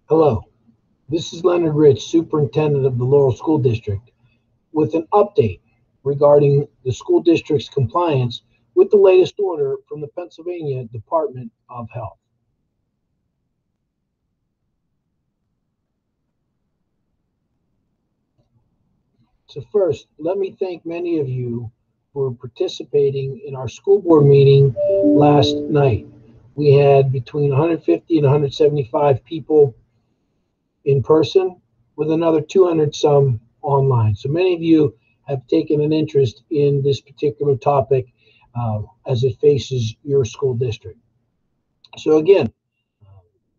Hello, this is Leonard Rich, Superintendent of the Laurel School District, with an update regarding the school district's compliance with the latest order from the Pennsylvania Department of Health. So first, let me thank many of you for participating in our school board meeting last night. We had between 150 and 175 people in person, with another 200 some online. So many of you have taken an interest in this particular topic as it faces your school district. So again,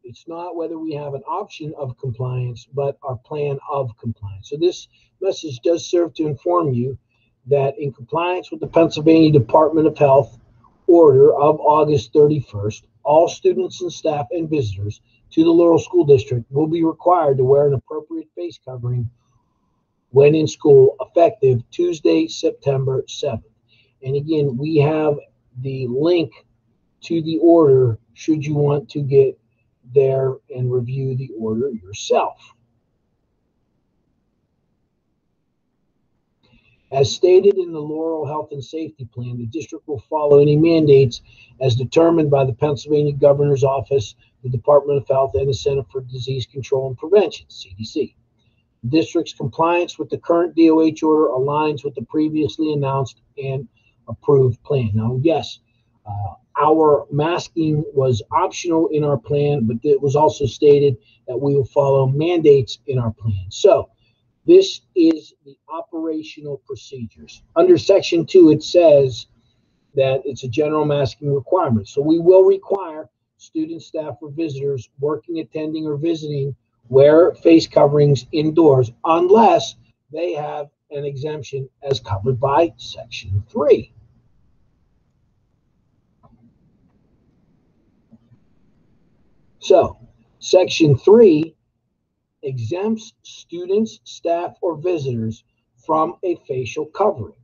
it's not whether we have an option of compliance, but our plan of compliance. So this message does serve to inform you that in compliance with the Pennsylvania Department of Health order of August 31st, all students and staff and visitors to the Laurel School District will be required to wear an appropriate face covering when in school, effective Tuesday, September 7th. And again, we have the link to the order should you want to get there and review the order yourself. As stated in the Laurel Health and Safety Plan, the district will follow any mandates as determined by the Pennsylvania Governor's Office, the Department of Health, and the Center for Disease Control and Prevention, CDC. The district's compliance with the current DoH order aligns with the previously announced and approved plan. Now, yes, our masking was optional in our plan, but it was also stated that we will follow mandates in our plan. So this is the operational procedures. Under Section 2, it says that it's a general masking requirement. So we will require students, staff, or visitors working, attending, or visiting wear face coverings indoors unless they have an exemption as covered by Section 3. So, Section 3 exempts students, staff, or visitors from a facial covering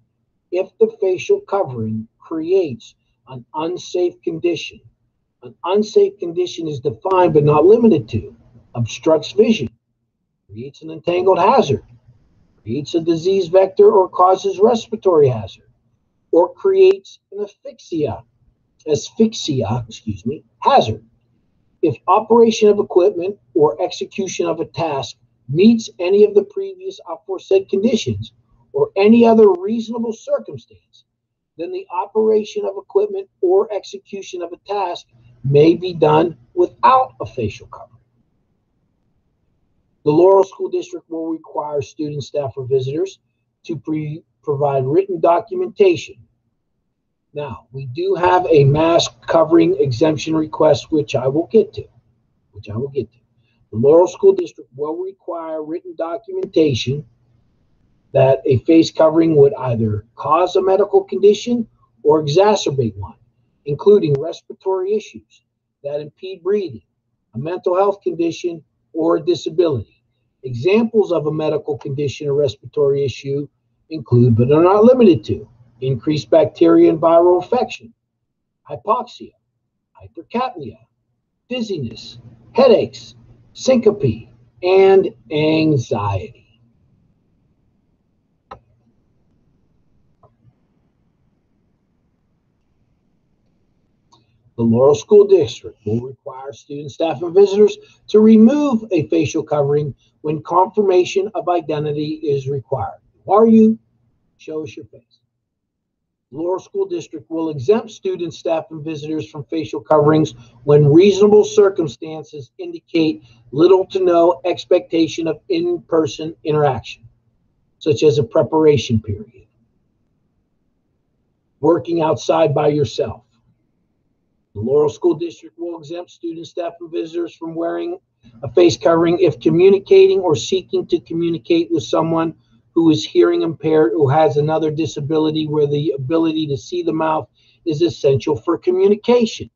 if the facial covering creates an unsafe condition. An unsafe condition is defined but not limited to obstructs vision, creates an entangled hazard, creates a disease vector or causes respiratory hazard, or creates an asphyxia hazard. If operation of equipment or execution of a task meets any of the previous aforesaid conditions or any other reasonable circumstance, then the operation of equipment or execution of a task may be done without a facial covering. The Laurel School District will require students, staff, or visitors to provide written documentation. Now, we do have a mask covering exemption request, which I will get to. The Laurel School District will require written documentation that a face covering would either cause a medical condition or exacerbate one, including respiratory issues that impede breathing, a mental health condition, or a disability. Examples of a medical condition or respiratory issue include, but are not limited to, increased bacteria and viral infection, hypoxia, hypercapnia, dizziness, headaches, syncope, and anxiety. The Laurel School District will require students, staff, and visitors to remove a facial covering when confirmation of identity is required. Who are you? Show us your face. The Laurel School District will exempt students, staff, and visitors from facial coverings when reasonable circumstances indicate little to no expectation of in-person interaction, such as a preparation period, working outside by yourself. The Laurel School District will exempt students, staff, and visitors from wearing a face covering if communicating or seeking to communicate with someone who is hearing impaired or has another disability where the ability to see the mouth is essential for communication.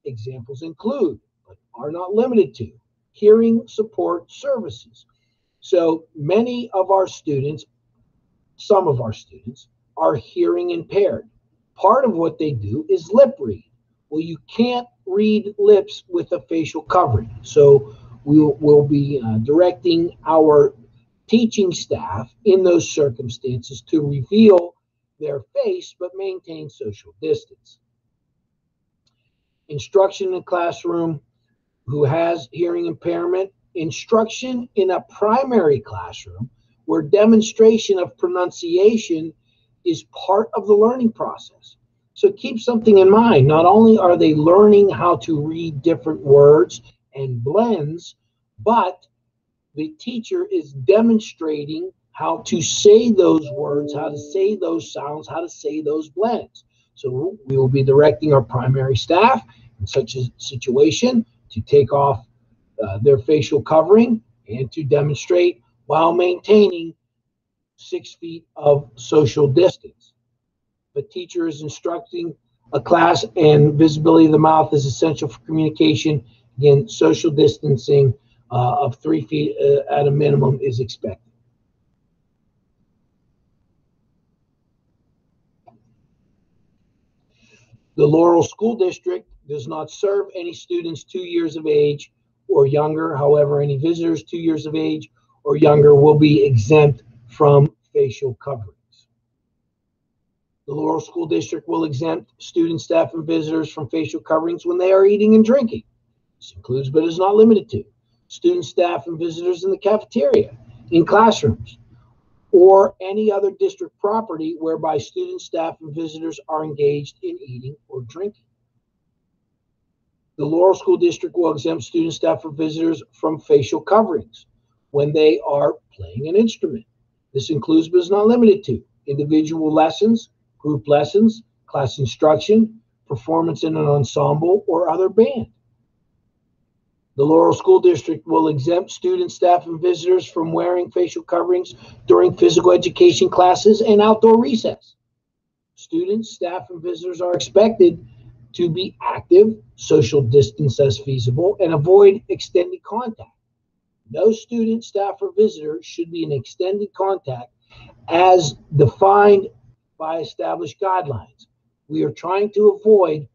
Examples include, but are not limited to, hearing support services. So many of our students, some of our students, are hearing impaired. Part of what they do is lip read. Well, you can't read lips with a facial covering. So will be directing our teaching staff in those circumstances to reveal their face but maintain social distance. Instruction in the classroom who has hearing impairment, instruction in a primary classroom where demonstration of pronunciation is part of the learning process. So keep something in mind. Not only are they learning how to read different words and blends, but the teacher is demonstrating how to say those words, how to say those sounds, how to say those blends. So we will be directing our primary staff in such a situation to take off their facial covering and to demonstrate while maintaining 6 feet of social distance. The teacher is instructing a class and visibility of the mouth is essential for communication. Again, social distancing of 3 feet at a minimum is expected. The Laurel School District does not serve any students 2 years of age or younger. However, any visitors 2 years of age or younger will be exempt from facial coverings. The Laurel School District will exempt students, staff, and visitors from facial coverings when they are eating and drinking. This includes, but is not limited to, students, staff, and visitors in the cafeteria, in classrooms, or any other district property whereby students, staff, and visitors are engaged in eating or drinking. The Laurel School District will exempt students, staff, or visitors from facial coverings when they are playing an instrument. This includes, but is not limited to, individual lessons, group lessons, class instruction, performance in an ensemble, or other band. The Laurel School District will exempt students, staff, and visitors from wearing facial coverings during physical education classes and outdoor recess. Students, staff, and visitors are expected to be active, social distance as feasible, and avoid extended contact. No student, staff, or visitor should be in extended contact as defined by established guidelines. We are trying to avoid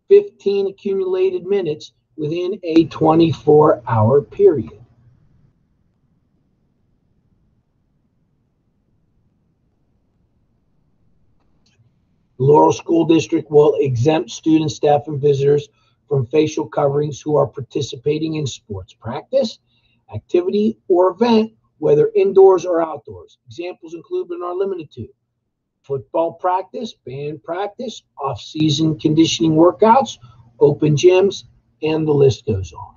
15 accumulated minutes within a 24-hour period. Laurel School District will exempt students, staff, and visitors from facial coverings who are participating in sports practice, activity, or event, whether indoors or outdoors. Examples include but are limited to football practice, band practice, off-season conditioning workouts, open gyms, and the list goes on.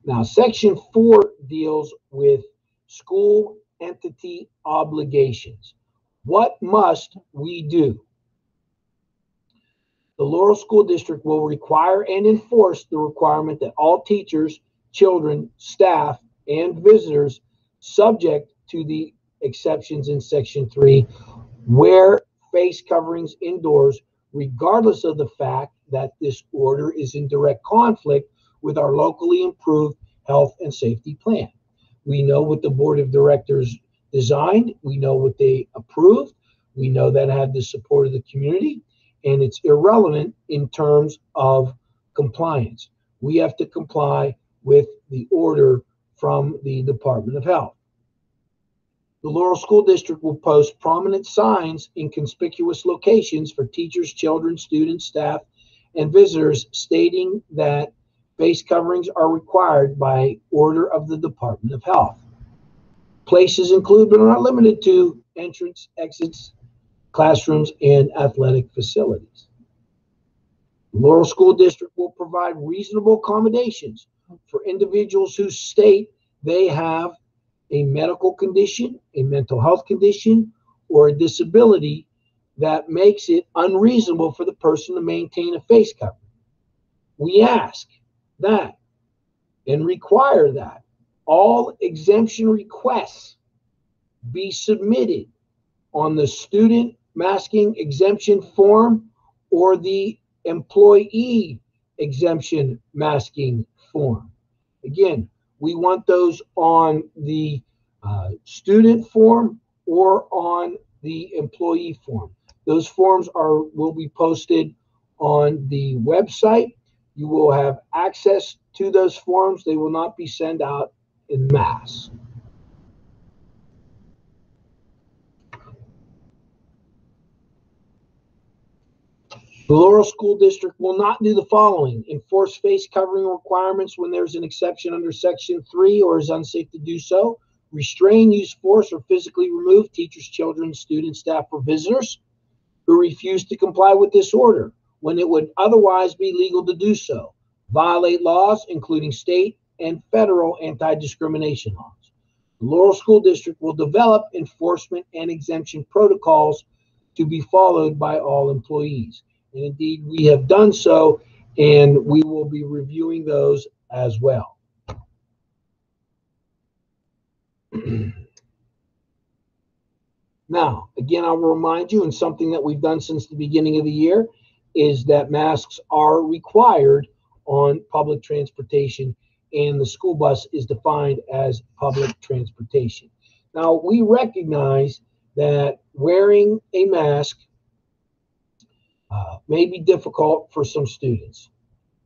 Now, Section 4 deals with school entity obligations. What must we do? The Laurel School District will require and enforce the requirement that all teachers, children, staff, and visitors, subject to the exceptions in Section 3, wear face coverings indoors, regardless of the fact that this order is in direct conflict with our locally improved health and safety plan. We know what the board of directors designed. We know what they approved. We know that had the support of the community, and it's irrelevant in terms of compliance. We have to comply with the order from the Department of Health. The Laurel School District will post prominent signs in conspicuous locations for teachers, children, students, staff, and visitors stating that face coverings are required by order of the Department of Health. Places include but are not limited to entrance, exits, classrooms, and athletic facilities. The Laurel School District will provide reasonable accommodations for individuals who state they have a medical condition, a mental health condition, or a disability that makes it unreasonable for the person to maintain a face covering. We ask that and require that all exemption requests be submitted on the student masking exemption form or the employee exemption masking form. Again, we want those on the student form or on the employee form. Those forms will be posted on the website. You will have access to those forms. They will not be sent out in mass. The Laurel School District will not do the following: enforce face covering requirements when there's an exception under Section 3 or is unsafe to do so, restrain, use force, or physically remove teachers, children, students, staff, or visitors who refuse to comply with this order when it would otherwise be legal to do so, violate laws, including state and federal anti-discrimination laws. The Laurel School District will develop enforcement and exemption protocols to be followed by all employees. And indeed, we have done so, and we will be reviewing those as well. Now, again, I will remind you, and something that we've done since the beginning of the year, is that masks are required on public transportation, and the school bus is defined as public transportation. Now, we recognize that wearing a mask may be difficult for some students.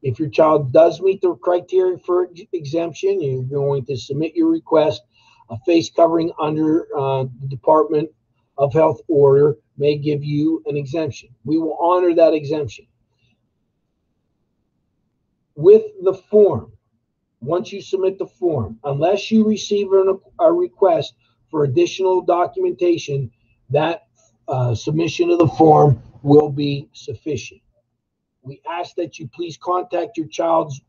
If your child does meet the criteria for exemption, you're going to submit your request. A face covering under the Department of Health order may give you an exemption. We will honor that exemption. With the form, once you submit the form, unless you receive a request for additional documentation, that submission of the form will be sufficient. We ask that you please contact your child's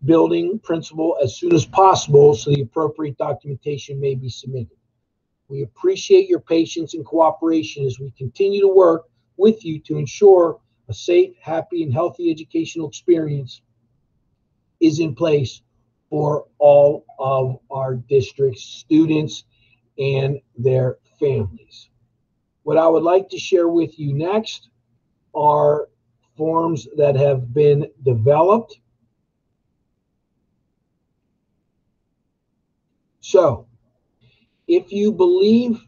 building principal as soon as possible so the appropriate documentation may be submitted. We appreciate your patience and cooperation as we continue to work with you to ensure a safe, happy, and healthy educational experience is in place for all of our district's students and their families. What I would like to share with you next are forms that have been developed. So, if you believe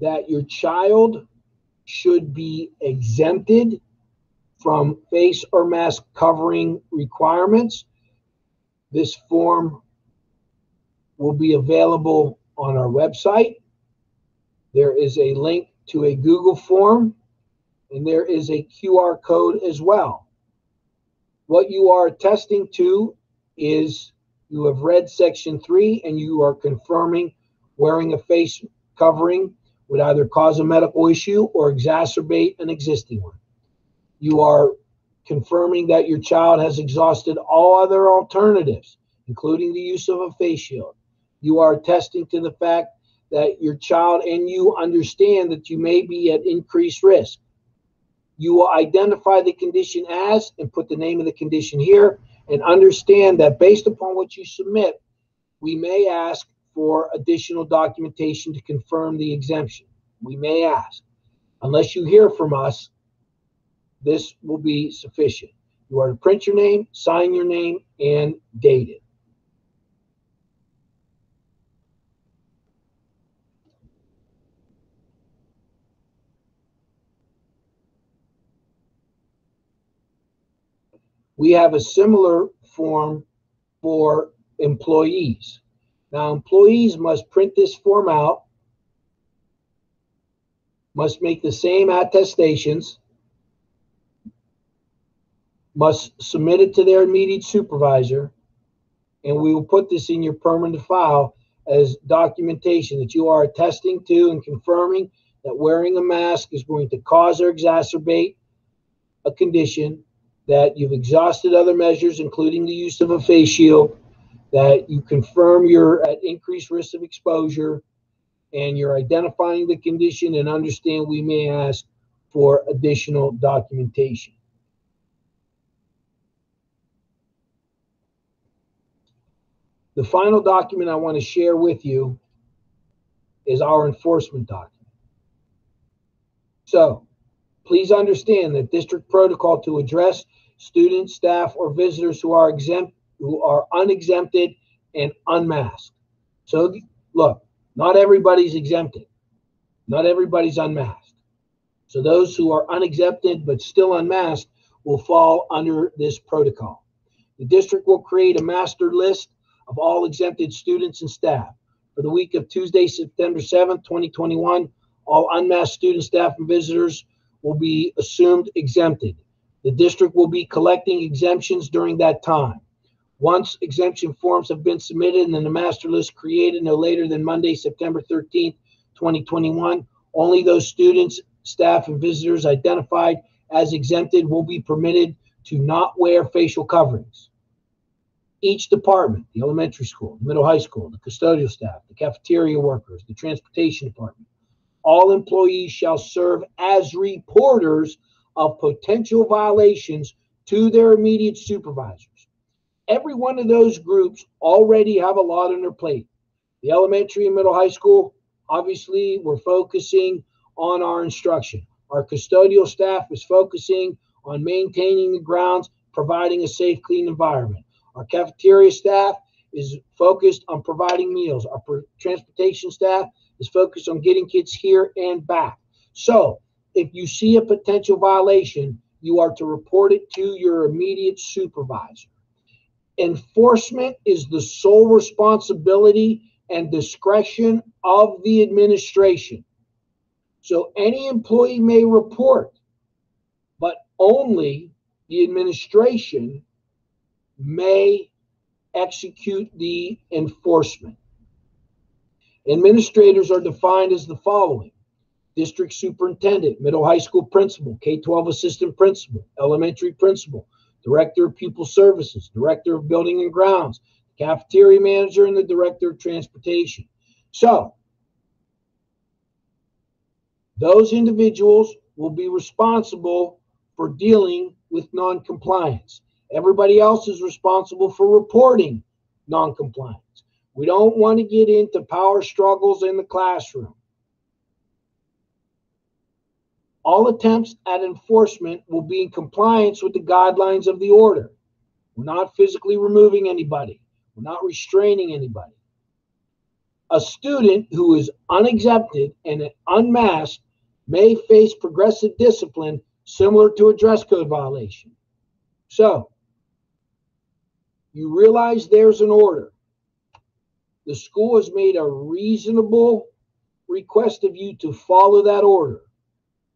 that your child should be exempted from face or mask covering requirements, this form will be available on our website. There is a link to a Google form, and there is a QR code as well. What you are attesting to is you have read Section 3 and you are confirming wearing a face covering would either cause a medical issue or exacerbate an existing one. You are confirming that your child has exhausted all other alternatives, including the use of a face shield. You are attesting to the fact that your child and you understand that you may be at increased risk. You will identify the condition as and put the name of the condition here, and understand that based upon what you submit, we may ask for additional documentation to confirm the exemption. We may ask. Unless you hear from us, this will be sufficient. You are to print your name, sign your name, and date it. We have a similar form for employees. Now, employees must print this form out, must make the same attestations, must submit it to their immediate supervisor, and we will put this in your permanent file as documentation that you are attesting to and confirming that wearing a mask is going to cause or exacerbate a condition, that you've exhausted other measures, including the use of a face shield, that you confirm you're at increased risk of exposure, and you're identifying the condition and understand we may ask for additional documentation. The final document I want to share with you is our enforcement document. So, please understand that district protocol to address students, staff, or visitors who are unexempted and unmasked. So, look, not everybody's exempted. Not everybody's unmasked. So those who are unexempted but still unmasked will fall under this protocol. The district will create a master list of all exempted students and staff. For the week of Tuesday, September 7th, 2021, all unmasked students, staff, and visitors will be assumed exempted. The district will be collecting exemptions during that time. Once exemption forms have been submitted and the master list created no later than Monday, September 13th, 2021, only those students, staff, and visitors identified as exempted will be permitted to not wear facial coverings. Each department, the elementary school, the middle high school, the custodial staff, the cafeteria workers, the transportation department, all employees shall serve as reporters of potential violations to their immediate supervisors. Every one of those groups already have a lot on their plate. The elementary and middle high school, obviously, we're focusing on our instruction. Our custodial staff is focusing on maintaining the grounds, providing a safe, clean environment. Our cafeteria staff is focused on providing meals. Our transportation staff is focused on getting kids here and back. So if you see a potential violation, you are to report it to your immediate supervisor. Enforcement is the sole responsibility and discretion of the administration. So any employee may report, but only the administration may execute the enforcement. Administrators are defined as the following: district superintendent, middle high school principal, K-12 assistant principal, elementary principal, director of pupil services, director of building and grounds, cafeteria manager, and the director of transportation. So those individuals will be responsible for dealing with noncompliance. Everybody else is responsible for reporting noncompliance. We don't want to get into power struggles in the classroom. All attempts at enforcement will be in compliance with the guidelines of the order. We're not physically removing anybody. We're not restraining anybody. A student who is unexempted and unmasked may face progressive discipline similar to a dress code violation. So, you realize there's an order. The school has made a reasonable request of you to follow that order.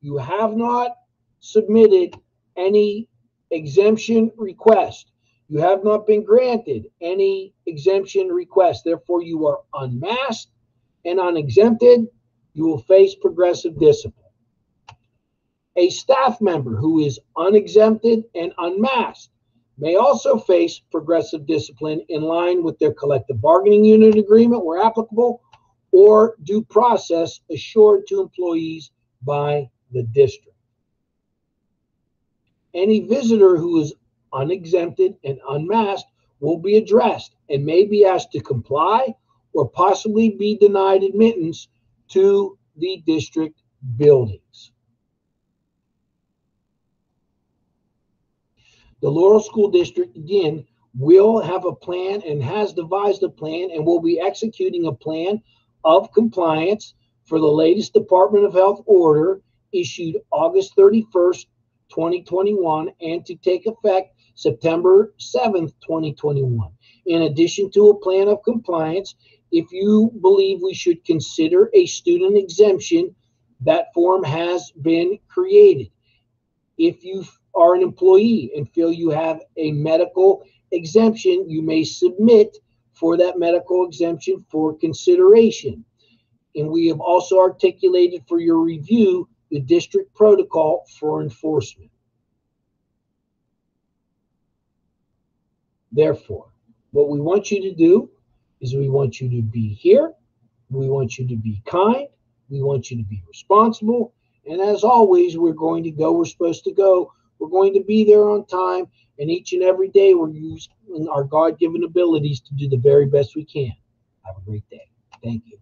You have not submitted any exemption request. You have not been granted any exemption request. Therefore, you are unmasked and unexempted. You will face progressive discipline. A staff member who is unexempted and unmasked may also face progressive discipline in line with their collective bargaining unit agreement where applicable, or due process assured to employees by the district. Any visitor who is unexempted and unmasked will be addressed and may be asked to comply or possibly be denied admittance to the district buildings. The Laurel School District, again, will have a plan and has devised a plan and will be executing a plan of compliance for the latest Department of Health order issued August 31st, 2021, and to take effect September 7th, 2021. In addition to a plan of compliance, if you believe we should consider a student exemption, that form has been created. If you are an employee and feel you have a medical exemption, you may submit for that medical exemption for consideration. And we have also articulated for your review the district protocol for enforcement. Therefore, what we want you to do is we want you to be here, we want you to be kind, we want you to be responsible, and as always, we're going to go, we're supposed to go, we're going to be there on time, and each and every day we're using our God-given abilities to do the very best we can. Have a great day. Thank you.